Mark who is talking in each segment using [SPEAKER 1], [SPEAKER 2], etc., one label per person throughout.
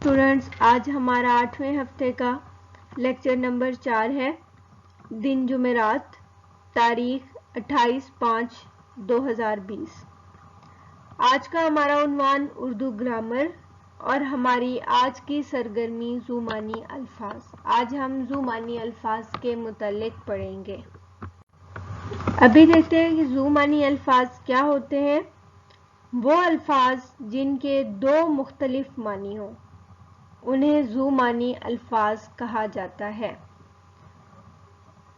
[SPEAKER 1] Students, آج ہمارا 8ویں ہفتے کا لیکچر نمبر 4 ہے۔ دن جمعرات، تاریخ 28/5/2020۔ آج کا ہمارا عنوان اردو گرامر اور ہماری آج کی سرگرمی زومانی الفاظ۔ آج ہم زومانی الفاظ کے متعلق پڑھیں گے۔ ابھی دیکھتے ہیں کہ زومانی الفاظ کیا ہوتے ہیں۔ وہ الفاظ جن کے دو مختلف معنی ہوں انہیں زومانی الفاظ کہا جاتا ہے۔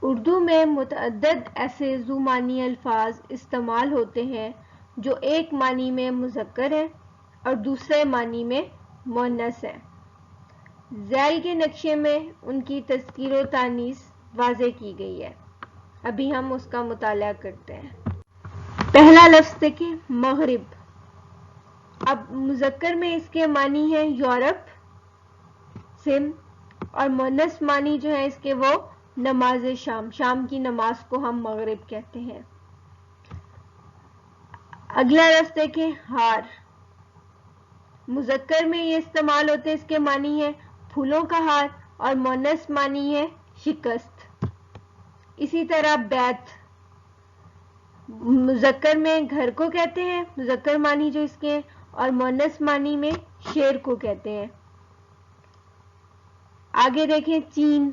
[SPEAKER 1] اردو میں متعدد ایسے زومانی الفاظ استعمال ہوتے ہیں جو ایک معنی میں مذکر ہیں اور دوسرے معنی میں مؤنث ہیں۔ ذیل کے نقشے میں ان کی تذکیر و تانیث واضح کی گئی ہے۔ ابھی ہم اس کا مطالعہ کرتے ہیں۔ پہلا لفظ دیکھیں، مغرب۔ اب مذکر میں اس کے معنی ہے یورپ، سندھ، اور مؤنث معنی جو ہے اس کے وہ نماز شام، شام کی نماز کو ہم مغرب کہتے ہیں۔ اگلا لفظ دیکھیں، ہار۔ مذکر میں یہ استعمال ہوتے ہیں، اس کے معنی ہے پھولوں کا ہار اور مؤنث معنی ہے شکست۔ اسی طرح بیت، مذکر میں گھر کو کہتے ہیں، مذکر معنی جو اس کے، اور مؤنث معنی میں شیر کو کہتے ہیں۔ آگے دیکھیں، چین،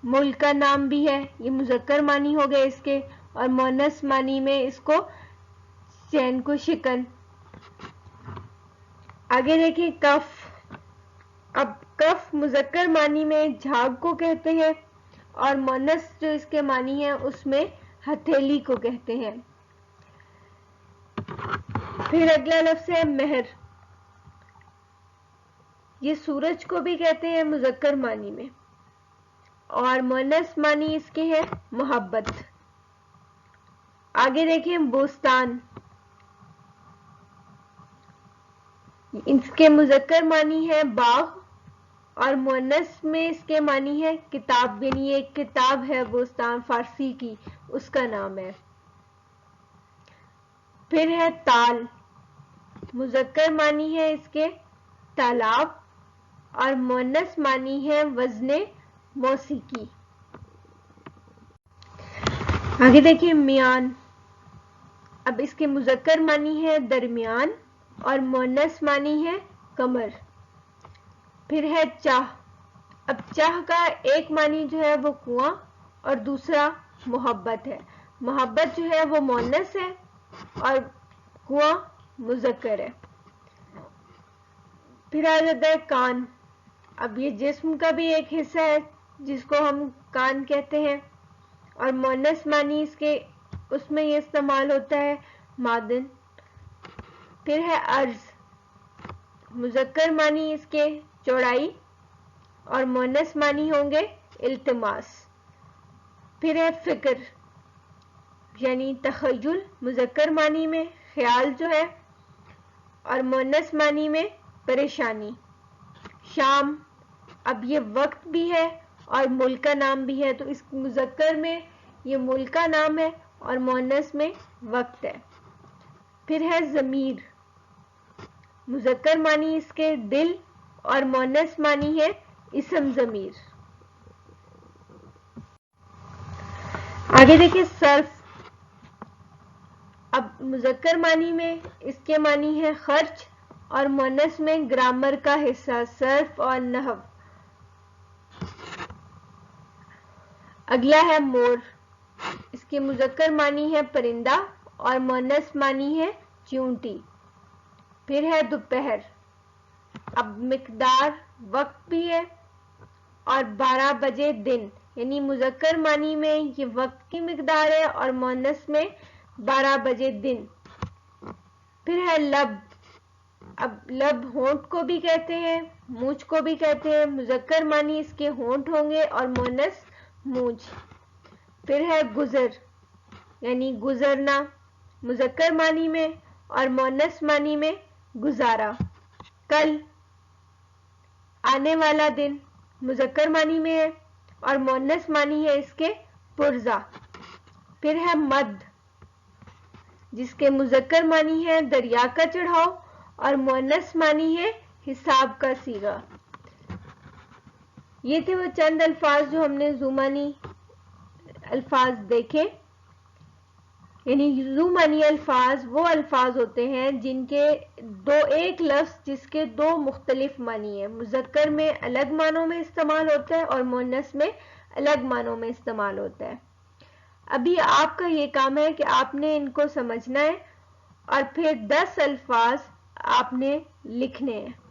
[SPEAKER 1] ملک کا نام بھی ہے، یہ مذکر معنی ہو گئے اس کے، اور مؤنث معنی میں اس کو چین کو شکن۔ آگے دیکھیں، کف۔ اب کف مذکر معنی میں جھاگ کو کہتے ہیں اور مؤنث جو اس کے معنی ہے اس میں ہتھیلی کو کہتے ہیں۔ پھر اگلا لفظ ہے مہر۔ یہ سورج کو بھی کہتے ہیں مذکر معنی میں، اور مؤنث معنی اس کے ہے محبت۔ آگے دیکھیں، بوستان۔ اس کے مذکر معنی ہے باغ اور مؤنث میں اس کے معنی ہے کتاب، یعنی ایک کتاب ہے بوستان فارسی کی، اس کا نام ہے۔ پھر ہے تال۔ مذکر معنی ہے اس کے تالاب اور مؤنث معنی ہے وزن موسیقی۔ آگے دیکھیں، میان۔ اب اس کے مذکر معنی ہے درمیان اور مؤنث معنی ہے کمر۔ پھر ہے چاہ۔ اب چاہ کا ایک معنی جو ہے وہ کنواں اور دوسرا محبت ہے۔ محبت جو ہے وہ مؤنث ہے اور کنواں مذکر ہے۔ پھر آ جاتا ہے کان۔ اب یہ جسم کا بھی ایک حصہ ہے جس کو ہم کان کہتے ہیں، اور مؤنث معنی اس میں یہ استعمال ہوتا ہے معدن۔ پھر ہے عرض۔ مذکر معنی اس کے چوڑائی اور مؤنث معنی ہوں گے التماس۔ پھر ہے فکر یعنی تخیل، مذکر معنی میں خیال جو ہے اور مؤنث معنی میں پریشانی۔ شام، اب یہ وقت بھی ہے اور ملک کا نام بھی ہے، تو اس مذکر میں یہ ملک کا نام ہے اور مؤنث میں وقت ہے۔ پھر ہے ضمیر۔ مذکر معنی اس کے دل اور مؤنث معنی ہے اسم ضمیر۔ آگے دیکھیں، صرف۔ اب مذکر معنی میں اس کے معنی ہے خرچ اور مؤنث میں گرامر کا حصہ، صرف اور نحو۔ اگلا ہے مور۔ اس کے مذکر معنی ہے پرندہ اور مؤنث معنی ہے چیونٹی۔ پھر ہے دوپہر۔ اب مقدار وقت بھی ہے اور 12 بجے دن، یعنی مذکر معنی میں یہ وقت کی مقدار ہے اور مؤنث میں 12 بجے دن۔ پھر ہے لب۔ اب لب ہونٹ کو بھی کہتے ہیں، مونچھ کو بھی کہتے ہیں، مذکر معنی اس کے ہونٹ ہوں گے اور مؤنث مونچھ۔ پھر ہے گزر یعنی گزرنا، مذکر معنی میں اور مؤنث معنی میں گزارا۔ کل، آنے والا دن، مذکر معنی میں ہے اور مؤنث معنی ہے اس کے پرزہ۔ پھر ہے مد، جس کے مذکر معنی ہے دریا کا چڑھاؤ اور مؤنث معنی ہے حساب کا صیغہ۔ یہ تھے وہ چند الفاظ جو ہم نے زو-معنی الفاظ دیکھے۔ یعنی زو-معنی الفاظ وہ الفاظ ہوتے ہیں جن کے ایک لفظ جس کے دو مختلف معنی ہیں، مذکر میں الگ معنوں میں استعمال ہوتا ہے اور مؤنث میں الگ معنوں میں استعمال ہوتا ہے۔ ابھی آپ کا یہ کام ہے کہ آپ نے ان کو سمجھنا ہے اور پھر 10 الفاظ آپ نے لکھنے ہیں۔